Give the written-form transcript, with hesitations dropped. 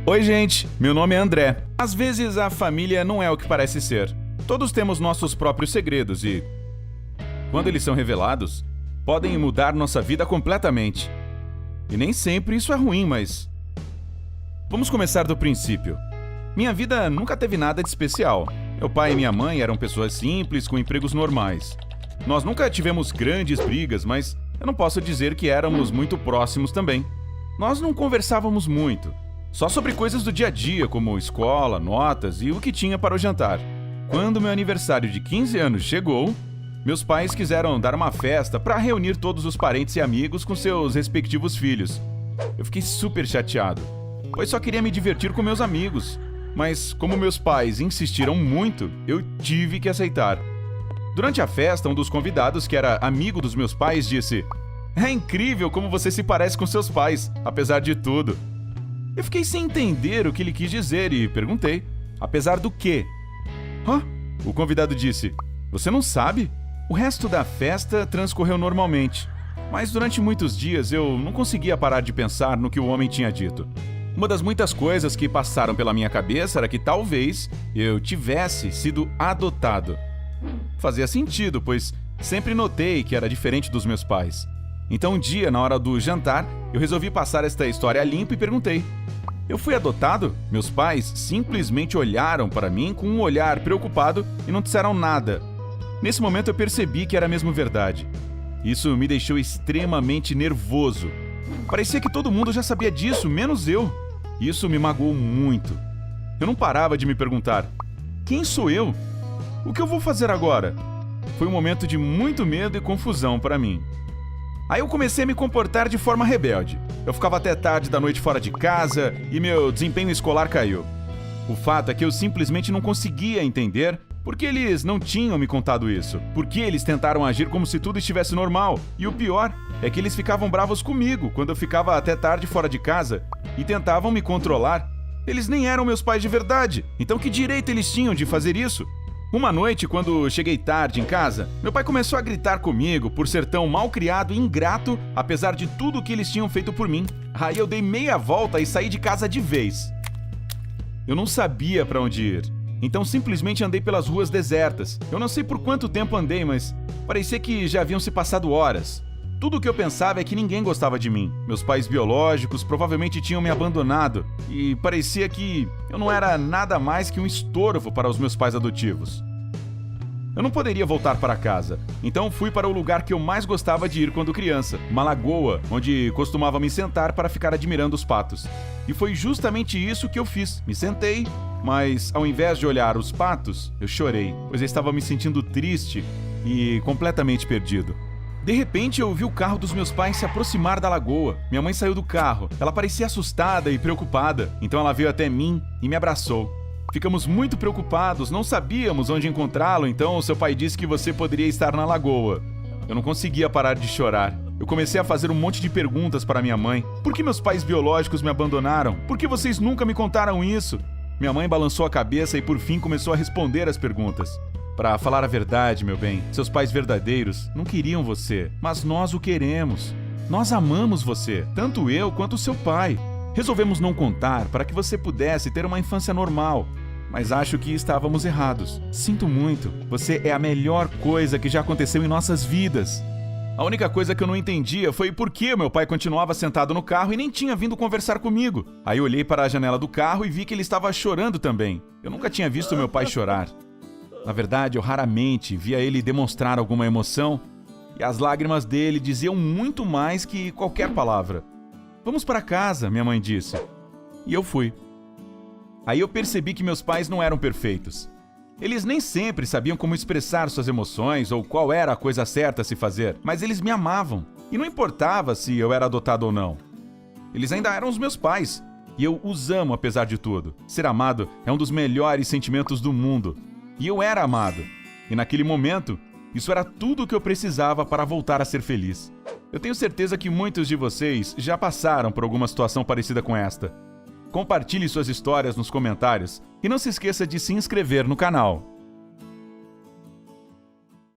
Oi, gente, meu nome é André. Às vezes a família não é o que parece ser. Todos temos nossos próprios segredos e, quando eles são revelados, podem mudar nossa vida completamente. E nem sempre isso é ruim, mas... Vamos começar do princípio. Minha vida nunca teve nada de especial. Meu pai e minha mãe eram pessoas simples, com empregos normais. Nós nunca tivemos grandes brigas, mas eu não posso dizer que éramos muito próximos também. Nós não conversávamos muito, só sobre coisas do dia a dia, como escola, notas e o que tinha para o jantar. Quando meu aniversário de 15 anos chegou, meus pais quiseram dar uma festa para reunir todos os parentes e amigos com seus respectivos filhos. Eu fiquei super chateado, pois só queria me divertir com meus amigos. Mas, como meus pais insistiram muito, eu tive que aceitar. Durante a festa, um dos convidados, que era amigo dos meus pais, disse: "É incrível como você se parece com seus pais, apesar de tudo." Eu fiquei sem entender o que ele quis dizer e perguntei: "Apesar do quê?" "Hã?" O convidado disse: "Você não sabe?" O resto da festa transcorreu normalmente, mas durante muitos dias eu não conseguia parar de pensar no que o homem tinha dito. Uma das muitas coisas que passaram pela minha cabeça era que talvez eu tivesse sido adotado. Fazia sentido, pois sempre notei que era diferente dos meus pais. Então um dia, na hora do jantar, eu resolvi passar esta história limpo e perguntei: "Eu fui adotado?" Meus pais simplesmente olharam para mim com um olhar preocupado e não disseram nada. Nesse momento eu percebi que era mesmo verdade. Isso me deixou extremamente nervoso. Parecia que todo mundo já sabia disso, menos eu. Isso me magoou muito. Eu não parava de me perguntar: quem sou eu? O que eu vou fazer agora? Foi um momento de muito medo e confusão para mim. Aí eu comecei a me comportar de forma rebelde. Eu ficava até tarde da noite fora de casa e meu desempenho escolar caiu. O fato é que eu simplesmente não conseguia entender por que eles não tinham me contado isso. Por que eles tentaram agir como se tudo estivesse normal. E o pior é que eles ficavam bravos comigo quando eu ficava até tarde fora de casa e tentavam me controlar. Eles nem eram meus pais de verdade, então que direito eles tinham de fazer isso? Uma noite, quando cheguei tarde em casa, meu pai começou a gritar comigo por ser tão mal criado e ingrato, apesar de tudo que eles tinham feito por mim. Aí eu dei meia volta e saí de casa de vez. Eu não sabia para onde ir, então simplesmente andei pelas ruas desertas. Eu não sei por quanto tempo andei, mas parecia que já haviam se passado horas. Tudo o que eu pensava é que ninguém gostava de mim. Meus pais biológicos provavelmente tinham me abandonado e parecia que eu não era nada mais que um estorvo para os meus pais adotivos. Eu não poderia voltar para casa, então fui para o lugar que eu mais gostava de ir quando criança, uma lagoa, onde costumava me sentar para ficar admirando os patos. E foi justamente isso que eu fiz. Me sentei, mas ao invés de olhar os patos, eu chorei, pois eu estava me sentindo triste e completamente perdido. De repente, eu ouvi o carro dos meus pais se aproximar da lagoa. Minha mãe saiu do carro. Ela parecia assustada e preocupada. Então ela veio até mim e me abraçou. Ficamos muito preocupados, não sabíamos onde encontrá-lo, então seu pai disse que você poderia estar na lagoa. Eu não conseguia parar de chorar. Eu comecei a fazer um monte de perguntas para minha mãe. Por que meus pais biológicos me abandonaram? Por que vocês nunca me contaram isso? Minha mãe balançou a cabeça e por fim começou a responder as perguntas. Para falar a verdade, meu bem, seus pais verdadeiros não queriam você, mas nós o queremos. Nós amamos você, tanto eu quanto seu pai. Resolvemos não contar para que você pudesse ter uma infância normal, mas acho que estávamos errados. Sinto muito, você é a melhor coisa que já aconteceu em nossas vidas. A única coisa que eu não entendia foi por que meu pai continuava sentado no carro e nem tinha vindo conversar comigo. Aí eu olhei para a janela do carro e vi que ele estava chorando também. Eu nunca tinha visto meu pai chorar. Na verdade, eu raramente via ele demonstrar alguma emoção e as lágrimas dele diziam muito mais que qualquer palavra. "Vamos para casa", minha mãe disse. E eu fui. Aí eu percebi que meus pais não eram perfeitos. Eles nem sempre sabiam como expressar suas emoções ou qual era a coisa certa a se fazer, mas eles me amavam. E não importava se eu era adotado ou não. Eles ainda eram os meus pais. E eu os amo apesar de tudo. Ser amado é um dos melhores sentimentos do mundo. E eu era amado. E naquele momento, isso era tudo o que eu precisava para voltar a ser feliz. Eu tenho certeza que muitos de vocês já passaram por alguma situação parecida com esta. Compartilhe suas histórias nos comentários e não se esqueça de se inscrever no canal.